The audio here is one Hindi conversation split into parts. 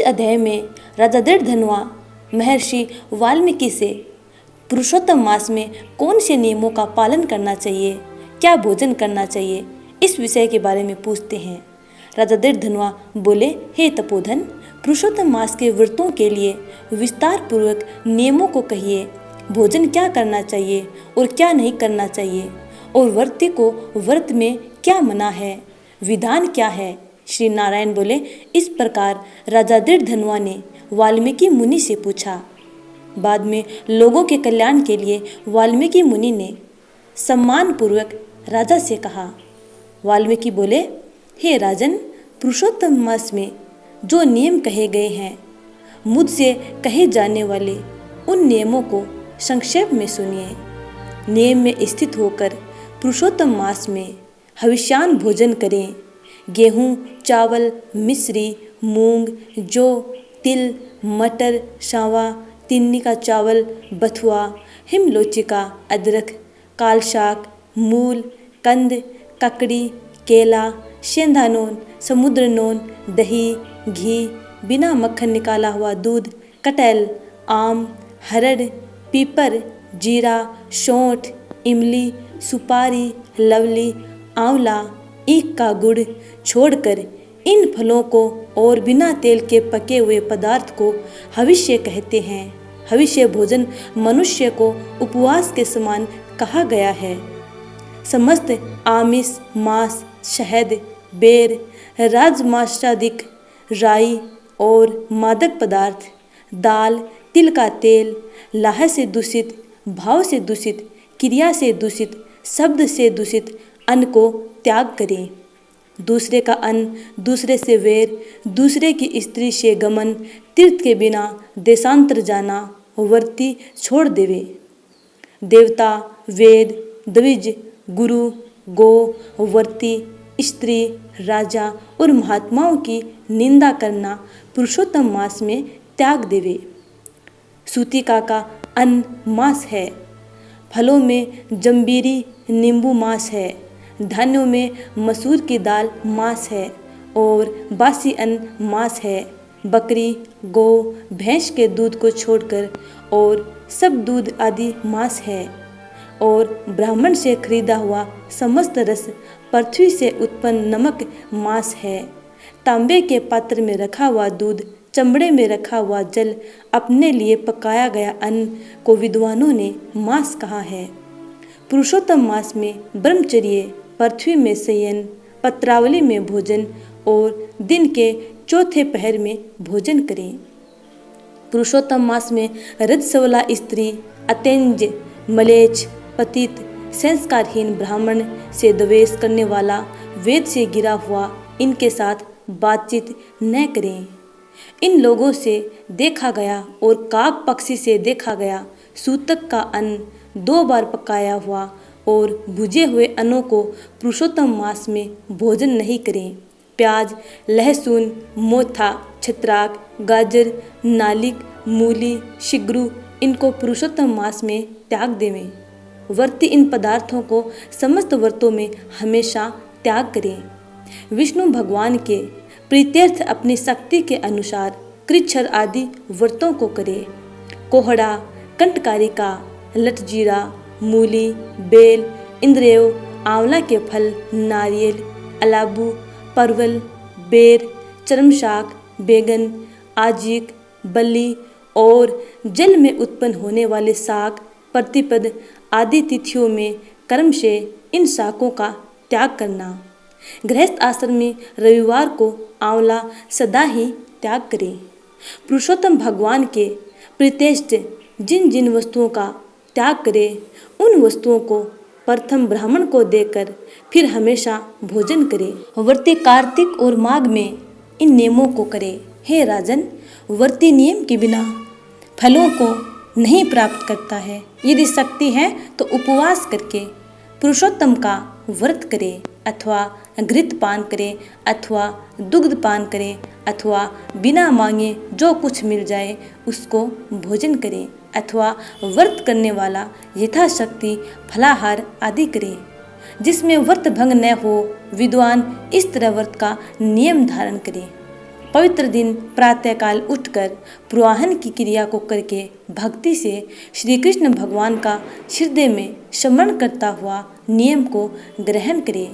अध्याय में राजा दृढ़धनुआ महर्षि वाल्मीकि से पुरुषोत्तम मास में कौन से नियमों का पालन करना चाहिए, क्या भोजन करना चाहिए, इस विषय के बारे में पूछते हैं। राजा दृढ़धनुआ बोले, हे तपोधन, पुरुषोत्तम मास के व्रतों के लिए विस्तार पूर्वक नियमों को कहिए। भोजन क्या करना चाहिए और क्या नहीं करना चाहिए, और व्रती को व्रत में क्या मना है, विधान क्या है। श्री नारायण बोले, इस प्रकार राजा दृढ़धनुआ ने वाल्मीकि मुनि से पूछा। बाद में लोगों के कल्याण के लिए वाल्मीकि मुनि ने सम्मान पूर्वक राजा से कहा। वाल्मीकि बोले, हे राजन, पुरुषोत्तम मास में जो नियम कहे गए हैं, मुझसे कहे जाने वाले उन नियमों को संक्षेप में सुनिए। नियम में स्थित होकर पुरुषोत्तम मास में हविष्यान्न भोजन करें। गेहूँ, चावल, मिश्री, मूंग, जौ, तिल, मटर, सांवा, तिन्नी का चावल, बथुआ, हिमलोचिका, अदरक, काल शाक, मूल, कंद, ककड़ी, केला, सेंधा नोन, समुद्र नोन, दही, घी, बिना मक्खन निकाला हुआ दूध, कटहल, आम, हरड़, पीपर, जीरा, सौंठ, इमली, सुपारी, लवली, आंवला, ईख का गुड़ छोड़कर इन फलों को और बिना तेल के पके हुए पदार्थ को हविष्य कहते हैं। हविष्य भोजन मनुष्य को उपवास के समान कहा गया है। समस्त आमिष, मांस, शहद, बेर, राजमांसादिक, राई और मादक पदार्थ, दाल, तिल का तेल, लाह से दूषित, भाव से दूषित, क्रिया से दूषित, शब्द से दूषित अन्न को त्याग करें। दूसरे का अन्न, दूसरे से वैर, दूसरे की स्त्री से गमन, तीर्थ के बिना देशांतर जाना वर्ती छोड़ देवे। देवता, वेद, द्विज, गुरु, गो, वर्ती, स्त्री, राजा और महात्माओं की निंदा करना पुरुषोत्तम मास में त्याग देवे। सूतिका का अन्न मांस है। फलों में जंबीरी, नींबू मांस है। धान्यों में मसूर की दाल मांस है और बासी अन्न मांस है। बकरी, गौ, भैंस के दूध को छोड़कर और सब दूध आदि मांस है। और ब्राह्मण से खरीदा हुआ समस्त रस, पृथ्वी से उत्पन्न नमक मांस है। तांबे के पात्र में रखा हुआ दूध, चमड़े में रखा हुआ जल, अपने लिए पकाया गया अन्न को विद्वानों ने मांस कहा है। पुरुषोत्तम मास में ब्रह्मचर्य, पृथ्वी में शयन, पत्रावली में भोजन और दिन के चौथे पहर में भोजन करें। पुरुषोत्तम मास में रजस्वला स्त्री, अतेंज, मलेच्छ, पतित, संस्कारहीन ब्राह्मण से द्वेष करने वाला, वेद से गिरा हुआ, इनके साथ बातचीत न करें। इन लोगों से देखा गया और काक पक्षी से देखा गया सूतक का अन्न 2 बार पकाया हुआ और भुजे हुए अन्नों को पुरुषोत्तम मास में भोजन नहीं करें। प्याज, लहसुन, मोथा, छत्राक, गाजर, नालिक, मूली, शिग्रू, इनको पुरुषोत्तम मास में त्याग देवें। व्रती इन पदार्थों को समस्त व्रतों में हमेशा त्याग करें। विष्णु भगवान के प्रीत्यर्थ अपनी शक्ति के अनुसार कृच्छ्र आदि व्रतों को करें। कोहड़ा, कंटकारिका, लटजीरा, मूली, बेल, इंद्रेव, आंवला के फल, नारियल, अलाबू, परवल, बेर, चर्मशाक, बैगन, आजिक, बल्ली और जल में उत्पन्न होने वाले शाक, प्रतिपद आदि तिथियों में कर्म से इन शाकों का त्याग करना। गृहस्थ आश्रम में रविवार को आंवला सदा ही त्याग करें। पुरुषोत्तम भगवान के प्रीत्यर्थ जिन जिन वस्तुओं का त्याग करें, उन वस्तुओं को प्रथम ब्राह्मण को देकर फिर हमेशा भोजन करें। व्रती कार्तिक और माघ में इन नियमों को करें। हे राजन, व्रती नियम के बिना फलों को नहीं प्राप्त करता है। यदि शक्ति है तो उपवास करके पुरुषोत्तम का व्रत करें, अथवा घृत पान करें, अथवा दुग्ध पान करें, अथवा बिना मांगे जो कुछ मिल जाए उसको भोजन करें, अथवा व्रत करने वाला यथाशक्ति फलाहार आदि करे। जिसमें व्रत भंग न हो, विद्वान इस तरह व्रत का नियम धारण करे। पवित्र दिन प्रातःकाल उठकर पूर्वाहन की क्रिया को करके भक्ति से श्री कृष्ण भगवान का हृदय में स्मरण करता हुआ नियम को ग्रहण करे।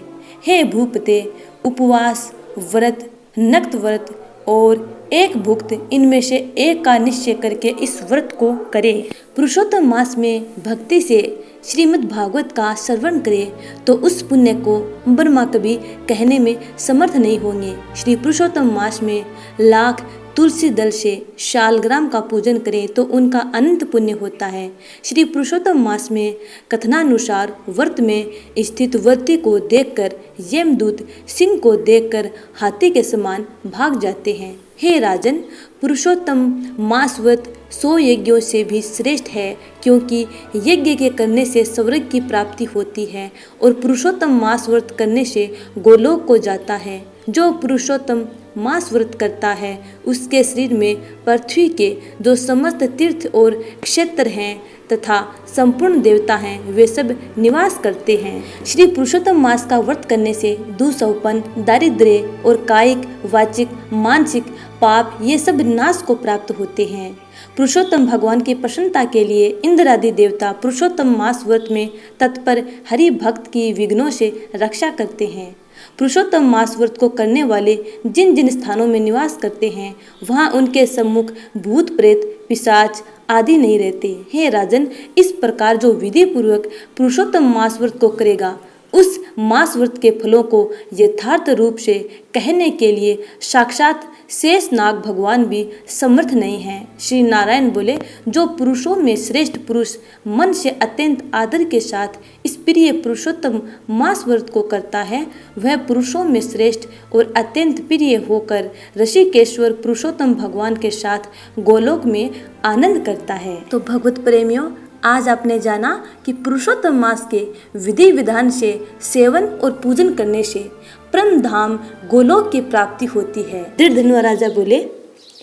हे भूपते, उपवास व्रत, नक्त व्रत और एक भुक्त इनमें से एक का निश्चय करके इस व्रत को करे। पुरुषोत्तम मास में भक्ति से श्रीमद् भागवत का श्रवण करे तो उस पुण्य को ब्रह्मा कभी कहने में समर्थ नहीं होंगे। श्री पुरुषोत्तम मास में लाख तुलसी दल से शालग्राम का पूजन करें तो उनका अनंत पुण्य होता है। श्री पुरुषोत्तम मास में कथनानुसार व्रत में स्थित व्रती को देखकर यमदूत सिंह को देखकर हाथी के समान भाग जाते हैं। हे राजन, पुरुषोत्तम मास व्रत 100 यज्ञों से भी श्रेष्ठ है, क्योंकि यज्ञ के करने से स्वर्ग की प्राप्ति होती है और पुरुषोत्तम मास व्रत करने से गोलोक को जाता है। जो पुरुषोत्तम मास व्रत करता है उसके शरीर में पृथ्वी के जो समस्त तीर्थ और क्षेत्र हैं तथा संपूर्ण देवता हैं वे सब निवास करते हैं। श्री पुरुषोत्तम मास का व्रत करने से दुःसौपन, दारिद्र्य और कायिक, वाचिक, मानसिक पाप ये सब नाश को प्राप्त होते हैं। पुरुषोत्तम भगवान की प्रसन्नता के लिए इंद्र आदि देवता पुरुषोत्तम मास व्रत में तत्पर हरि भक्त की विघ्नों से रक्षा करते हैं। पुरुषोत्तम मास व्रत को करने वाले जिन जिन स्थानों में निवास करते हैं वहां उनके सम्मुख भूत प्रेत पिशाच आदि नहीं रहते। हे राजन, इस प्रकार जो विधि पूर्वक पुरुषोत्तम मास व्रत को करेगा उस मास व्रत के फलों को यथार्थ रूप से कहने के लिए साक्षात शेषनाग भगवान भी समर्थ नहीं हैं। श्री नारायण बोले, जो पुरुषों में श्रेष्ठ पुरुष मन से अत्यंत आदर के साथ इस प्रिय पुरुषोत्तम मास व्रत को करता है वह पुरुषों में श्रेष्ठ और अत्यंत प्रिय होकर ऋषिकेश्वर पुरुषोत्तम भगवान के साथ गोलोक में आनंद करता है। तो भगवत प्रेमियों, आज आपने जाना कि पुरुषोत्तम मास के विधि विधान से सेवन और पूजन करने से परम धाम गोलोक की प्राप्ति होती है। दृढ़धनुआ राजा बोले,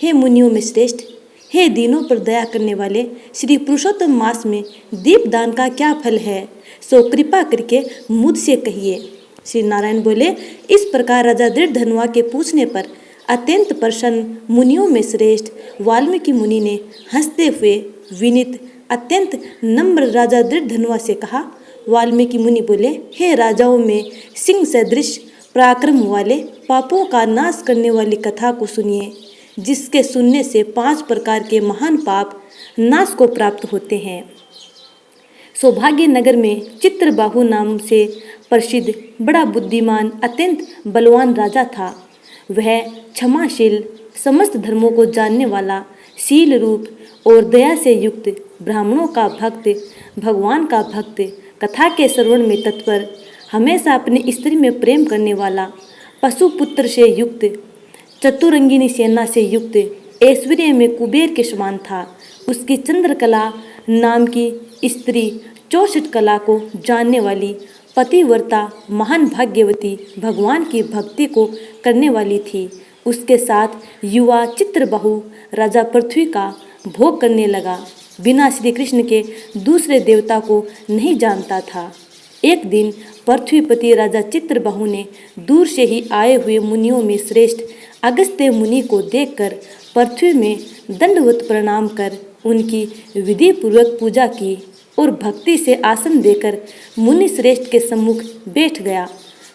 हे मुनियों में श्रेष्ठ, हे दीनों पर दया करने वाले, श्री पुरुषोत्तम मास में दीपदान का क्या फल है, सो कृपा करके मुझसे कहिए। श्री नारायण बोले, इस प्रकार राजा दृढ़धनुआ के पूछने पर अत्यंत प्रसन्न मुनियों में श्रेष्ठ वाल्मीकि मुनि ने हंसते हुए विनीत अत्यंत नम्र राजा दृढ़धनुआ से कहा। वाल्मीकि मुनि बोले, हे राजाओं में सिंह सदृश पराक्रम वाले, पापों का नाश करने वाली कथा को सुनिए, जिसके सुनने से 5 प्रकार के महान पाप नाश को प्राप्त होते हैं। सौभाग्य नगर में चित्रबाहु नाम से प्रसिद्ध बड़ा बुद्धिमान अत्यंत बलवान राजा था। वह क्षमाशील, समस्त धर्मों को जानने वाला, शील रूप और दया से युक्त, ब्राह्मणों का भक्त, भगवान का भक्त, कथा के श्रवण में तत्पर, हमेशा अपनी स्त्री में प्रेम करने वाला, पशुपुत्र से युक्त, चतुरंगिनी सेना से युक्त, ऐश्वर्य में कुबेर के समान था। उसकी चंद्रकला नाम की स्त्री 64 कला को जानने वाली, पतिव्रता, महान भाग्यवती, भगवान की भक्ति को करने वाली थी। उसके साथ युवा चित्रबाहु राजा पृथ्वी का भोग करने लगा, बिना श्री कृष्ण के दूसरे देवता को नहीं जानता था। एक दिन पृथ्वीपति राजा चित्रबाहु ने दूर से ही आए हुए मुनियों में श्रेष्ठ अगस्त्य मुनि को देखकर पृथ्वी में दंडवत प्रणाम कर उनकी विधि पूर्वक पूजा की और भक्ति से आसन देकर मुनि श्रेष्ठ के सम्मुख बैठ गया।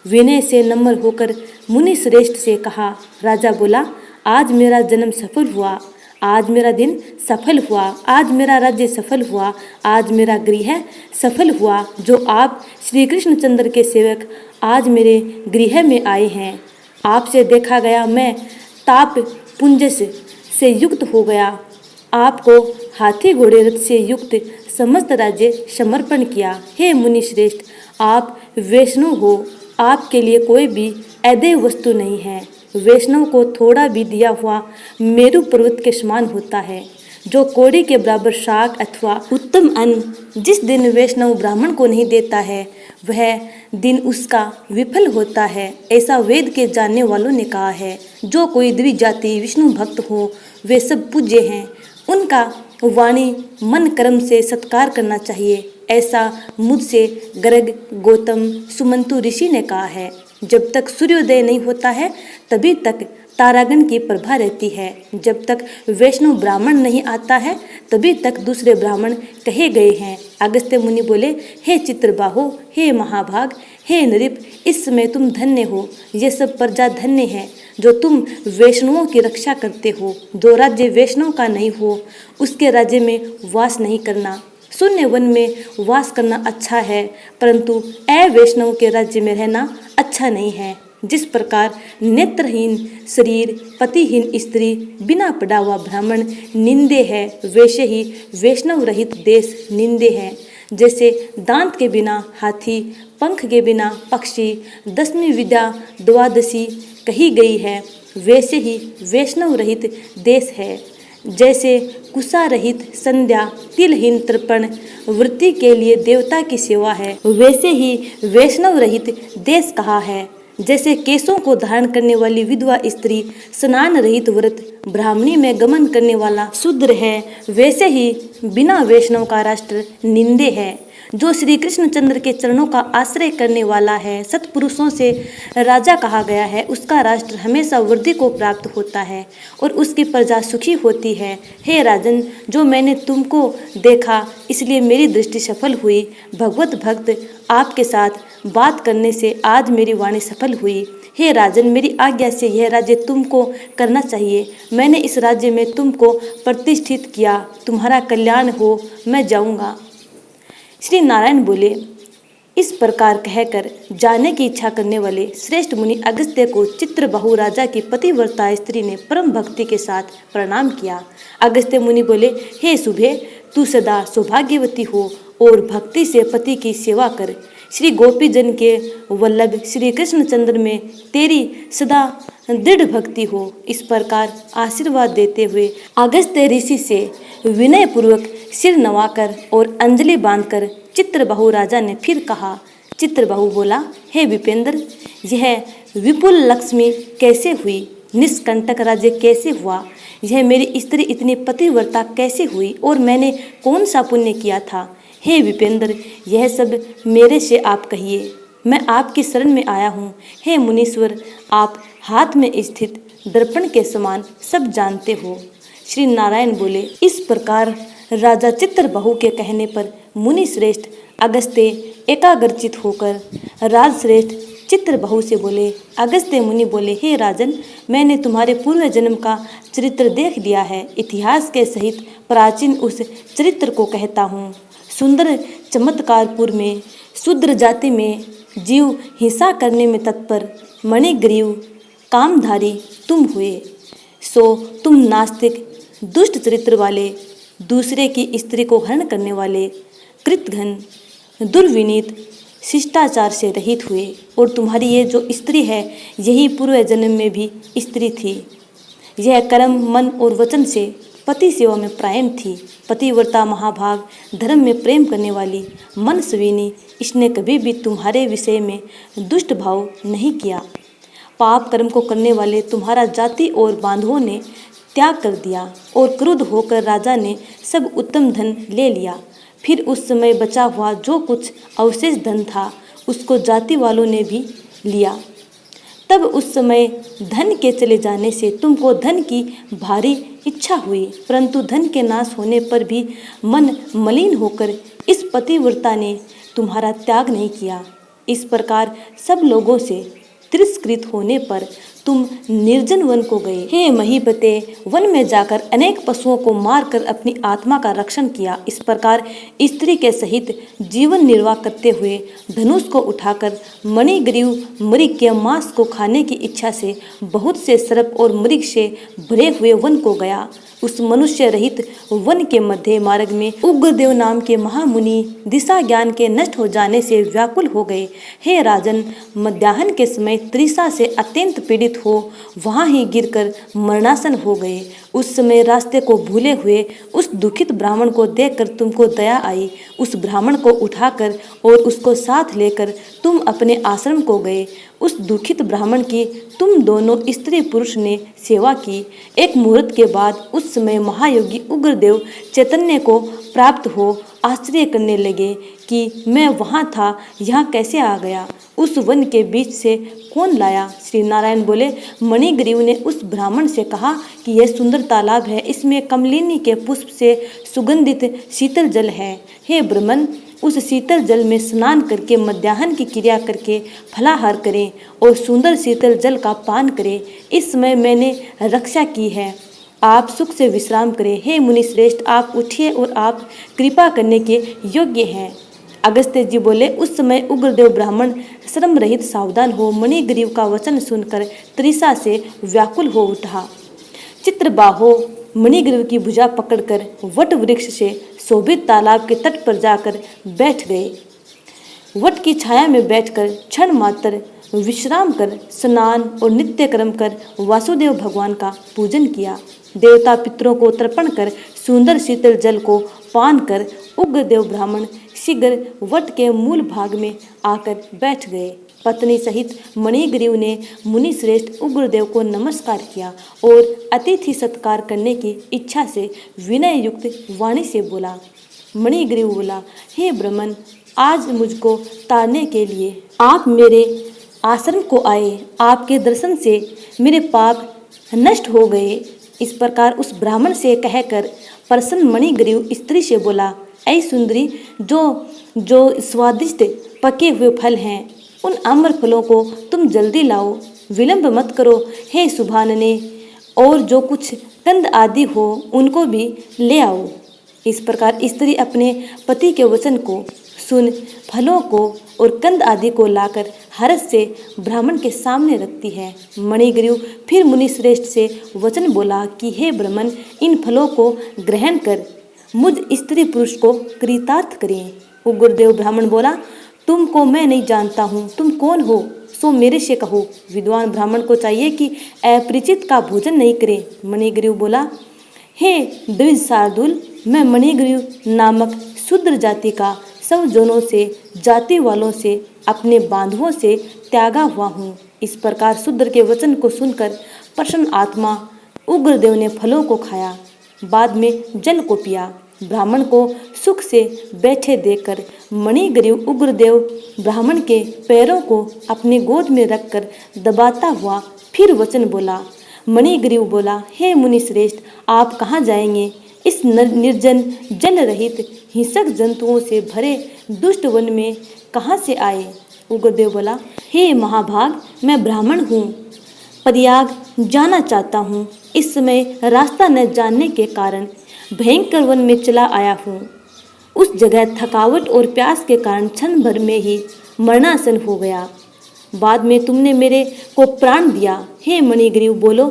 विनय से नम्र होकर मुनि श्रेष्ठ से कहा। राजा बोला, आज मेरा जन्म सफल हुआ, आज मेरा दिन सफल हुआ, आज मेरा राज्य सफल हुआ, आज मेरा गृह सफल हुआ। जो आप श्री कृष्णचंद्र के सेवक आज मेरे गृह में आए हैं, आपसे देखा गया मैं ताप पुंजस से युक्त हो गया, आपको हाथी घोड़े रथ से युक्त समस्त राज्य समर्पण किया। हे मुनि श्रेष्ठ, आप वैष्णव हो, आपके लिए कोई भी अदेय वस्तु नहीं है। वैष्णव को थोड़ा भी दिया हुआ मेरु पर्वत के समान होता है। जो कौड़ी के बराबर शाक अथवा उत्तम अन्न जिस दिन वैष्णव ब्राह्मण को नहीं देता है वह दिन उसका विफल होता है, ऐसा वेद के जानने वालों ने कहा है। जो कोई द्विजाति विष्णु भक्त हो वे सब पूज्य हैं, उनका वाणी मन कर्म से सत्कार करना चाहिए, ऐसा मुझसे गर्ग, गौतम, सुमंतु ऋषि ने कहा है। जब तक सूर्योदय नहीं होता है तभी तक तारागण की प्रभा रहती है। जब तक वैष्णव ब्राह्मण नहीं आता है तभी तक दूसरे ब्राह्मण कहे गए हैं। अगस्त्य मुनि बोले, हे चित्रबाहो, हे महाभाग, हे नृप, इस समय तुम धन्य हो। ये सब प्रजा धन्य है जो तुम वैष्णवों की रक्षा करते हो। जो राज्य वैष्णव का नहीं हो उसके राज्य में वास नहीं करना। शून्य वन में वास करना अच्छा है, परंतु अवैष्णव के राज्य में रहना अच्छा नहीं है। जिस प्रकार नेत्रहीन शरीर, पतिहीन स्त्री, बिना पढ़ा हुआ ब्राह्मण निंदे है, वैसे ही वैष्णव रहित देश निंदे है। जैसे दांत के बिना हाथी, पंख के बिना पक्षी, 10वीं विद्या द्वादशी कही गई है, वैसे ही वैष्णव रहित देश है। जैसे कुशा रहित संध्या, तिलहीन तर्पण वृत्ति के लिए देवता की सेवा है, वैसे ही वैष्णव रहित देश कहा है। जैसे केशों को धारण करने वाली विधवा स्त्री स्नान रहित व्रत ब्राह्मणी में गमन करने वाला शूद्र है, वैसे ही बिना वैष्णव का राष्ट्र निंदे है। जो श्री कृष्णचंद्र के चरणों का आश्रय करने वाला है, सत्पुरुषों से राजा कहा गया है, उसका राष्ट्र हमेशा वृद्धि को प्राप्त होता है और उसकी प्रजा सुखी होती है। हे राजन, जो मैंने तुमको देखा इसलिए मेरी दृष्टि सफल हुई। भगवत भक्त आपके साथ बात करने से आज मेरी वाणी सफल हुई। हे राजन, मेरी आज्ञा से यह राज्य तुमको करना चाहिए। मैंने इस राज्य में तुमको प्रतिष्ठित किया। तुम्हारा कल्याण हो, मैं जाऊंगा। श्री नारायण बोले, इस प्रकार कहकर जाने की इच्छा करने वाले श्रेष्ठ मुनि अगस्त्य को चित्रबाहु राजा की पतिव्रता स्त्री ने परम भक्ति के साथ प्रणाम किया। अगस्त्य मुनि बोले, हे शुभे, तू सदा सौभाग्यवती हो और भक्ति से पति की सेवा कर। श्री गोपी जन के वल्लभ श्री कृष्णचंद्र में तेरी सदा दृढ़ भक्ति हो। इस प्रकार आशीर्वाद देते हुए अगस्त्य ऋषि से विनय पूर्वक सिर नवाकर और अंजलि बांधकर चित्रबाहु राजा ने फिर कहा। चित्रबाहु बोला, हे विपेंद्र, यह विपुल लक्ष्मी कैसे हुई? निष्कंटक राज्य कैसे हुआ? यह मेरी स्त्री इतनी पतिव्रता कैसे हुई और मैंने कौन सा पुण्य किया था? हे विपेंद्र, यह सब मेरे से आप कहिए। मैं आपकी शरण में आया हूँ। हे मुनीश्वर, आप हाथ में स्थित दर्पण के समान सब जानते हो। श्री नारायण बोले, इस प्रकार राजा चित्रबाहु के कहने पर मुनि श्रेष्ठ अगस्त्य एकाग्रचित होकर राजश्रेष्ठ चित्रबाहु से बोले। अगस्त्य मुनि बोले, हे राजन, मैंने तुम्हारे पूर्व जन्म का चरित्र देख लिया है। इतिहास के सहित प्राचीन उस चरित्र को कहता हूँ। सुंदर चमत्कारपुर में शूद्र जाति में जीव हिंसा करने में तत्पर मणिग्रीव कामधारी तुम हुए। सो तुम नास्तिक, दुष्ट चरित्र वाले, दूसरे की स्त्री को हरण करने वाले, कृतघ्न, दुर्विनीत, शिष्टाचार से रहित हुए। और तुम्हारी ये जो स्त्री है, यही पूर्व जन्म में भी स्त्री थी। यह कर्म, मन और वचन से पति सेवा में प्रायण थी। पतिव्रता महाभाग, धर्म में प्रेम करने वाली, मन सविनी, इसने कभी भी तुम्हारे विषय में दुष्ट भाव नहीं किया। पाप कर्म को करने वाले तुम्हारा जाति और बांधवों ने त्याग कर दिया और क्रुद्ध होकर राजा ने सब उत्तम धन ले लिया। फिर उस समय बचा हुआ जो कुछ अवशेष धन था उसको जाति वालों ने भी लिया। तब उस समय धन के चले जाने से तुमको धन की भारी इच्छा हुई, परंतु धन के नाश होने पर भी मन मलिन होकर इस पतिव्रता ने तुम्हारा त्याग नहीं किया। इस प्रकार सब लोगों से तिरस्कृत होने पर तुम निर्जन वन को गए। हे महीपते, वन में जाकर अनेक पशुओं को मारकर अपनी आत्मा का रक्षण किया। इस प्रकार स्त्री के सहित जीवन निर्वाह करते हुए धनुष को उठाकर मणिग्रीव मृग के मांस को खाने की इच्छा से बहुत से सर्प और मृग से भरे हुए वन को गया। उस मनुष्य रहित वन के मध्य मार्ग में उग्रदेव नाम के महामुनि दिशा ज्ञान के नष्ट हो जाने से व्याकुल हो गए। हे राजन, मध्याह्न के समय तृषा से अत्यंत पीड़ित हो वहाँ ही गिरकर मरणासन हो गए। उस समय रास्ते को भूले हुए उस दुखित ब्राह्मण को देखकर तुमको दया आई। उस ब्राह्मण को उठाकर और उसको साथ लेकर तुम अपने आश्रम को गए। उस दुखित ब्राह्मण की तुम दोनों स्त्री पुरुष ने सेवा की। एक मुहूर्त के बाद उस समय महायोगी उग्रदेव चैतन्य को प्राप्त हो आश्चर्य करने लगे कि मैं वहाँ था, यहाँ कैसे आ गया, उस वन के बीच से कौन लाया। श्री नारायण बोले, मणिग्रीव ने उस ब्राह्मण से कहा कि यह सुंदर तालाब है, इसमें कमलिनी के पुष्प से सुगंधित शीतल जल है। हे ब्राह्मण, उस शीतल जल में स्नान करके मध्याह्न की क्रिया करके फलाहार करें और सुंदर शीतल जल का पान करें। इस समय मैंने रक्षा की है, आप सुख से विश्राम करें। हे मुनि श्रेष्ठ, आप उठिए और आप कृपा करने के योग्य हैं। अगस्त्य जी बोले, उस समय उग्रदेव ब्राह्मण श्रम रहित सावधान हो मणिग्रीव का वचन सुनकर तृषा से व्याकुल हो उठा। चित्रबाहो मणिग्रीव की भुजा पकड़कर वट वृक्ष से शोभित तालाब के तट पर जाकर बैठ गए। वट की छाया में बैठकर क्षण मात्र विश्राम कर स्नान और नित्य कर्म कर वासुदेव भगवान का पूजन किया। देवता पितरों को तर्पण कर सुंदर शीतल जल को पान कर उग्रदेव ब्राह्मण शीघ्र वट के मूल भाग में आकर बैठ गए। पत्नी सहित मणिग्रीव ने मुनि श्रेष्ठ उग्रदेव को नमस्कार किया और अतिथि सत्कार करने की इच्छा से विनय युक्त वाणी से बोला। मणिग्रीव बोला, हे ब्राह्मण, आज मुझको तारने के लिए आप मेरे आश्रम को आए, आपके दर्शन से मेरे पाप नष्ट हो गए। इस प्रकार उस ब्राह्मण से कहकर प्रसन्न मणिग्रीव स्त्री से बोला, ऐ सुंदरी, जो स्वादिष्ट पके हुए फल हैं, उन आम्र फलों को तुम जल्दी लाओ, विलंब मत करो। हे सुभानने, और जो कुछ कंद आदि हो उनको भी ले आओ। इस प्रकार स्त्री अपने पति के वचन को सुन फलों को और कंद आदि को लाकर हर्ष से ब्राह्मण के सामने रखती है। मणिग्रीव फिर मुनि श्रेष्ठ से वचन बोला कि हे ब्राह्मण, इन फलों को ग्रहण कर मुझ स्त्री पुरुष को कृतार्थ करें। उग्रदेव ब्राह्मण बोला, तुमको मैं नहीं जानता हूँ, तुम कौन हो सो मेरे से कहो। विद्वान ब्राह्मण को चाहिए कि अपरिचित का भोजन नहीं करे। मणिग्रीव बोला, हे द्विज शार्दूल, मैं मणिग्रीव नामक शूद्र जाति का सब जनों से, जाति वालों से, अपने बांधवों से त्यागा हुआ हूँ। इस प्रकार शूद्र के वचन को सुनकर प्रसन्न आत्मा उग्रदेव ने फलों को खाया, बाद में जल को पिया। ब्राह्मण को सुख से बैठे देखकर मणिग्रीव उग्रदेव ब्राह्मण के पैरों को अपने गोद में रखकर दबाता हुआ फिर वचन बोला। मणिग्रीव बोला, हे मुनि श्रेष्ठ, आप कहाँ जाएंगे? इस निर्जन जल रहित हिंसक जंतुओं से भरे दुष्ट वन में कहाँ से आए? उग्रदेव बोला, हे महाभाग, मैं ब्राह्मण हूँ, प्रयाग जाना चाहता हूँ। इस समय रास्ता न जानने के कारण भयंकर वन में चला आया हूँ। उस जगह थकावट और प्यास के कारण क्षण भर में ही मरणासन हो गया। बाद में तुमने मेरे को प्राण दिया। हे मणिग्रीव, बोलो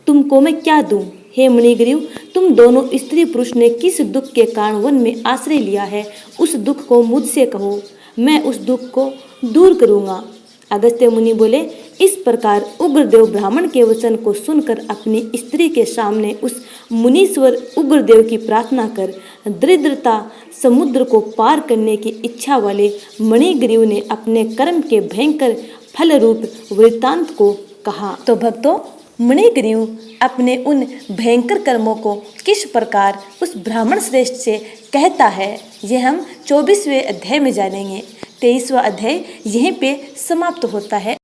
तुमको मैं क्या दूं? हे मणिग्रीव, तुम दोनों स्त्री पुरुष ने किस दुख के कारण वन में आश्रय लिया है, उस दुख को मुझसे कहो, मैं उस दुख को दूर करूँगा। अगस्त्य मुनि बोले, इस प्रकार उग्रदेव ब्राह्मण के वचन को सुनकर अपनी स्त्री के सामने उस मुनीश्वर उग्रदेव की प्रार्थना कर दरिद्रता समुद्र को पार करने की इच्छा वाले मणिग्रीव ने अपने कर्म के भयंकर फल रूप वृत्तांत को कहा। तो भक्तों, मणिग्रीव अपने उन भयंकर कर्मों को किस प्रकार उस ब्राह्मण श्रेष्ठ से कहता है, यह हम 24वें अध्याय में जानेंगे। 23वां अध्याय यहीं पे समाप्त होता है।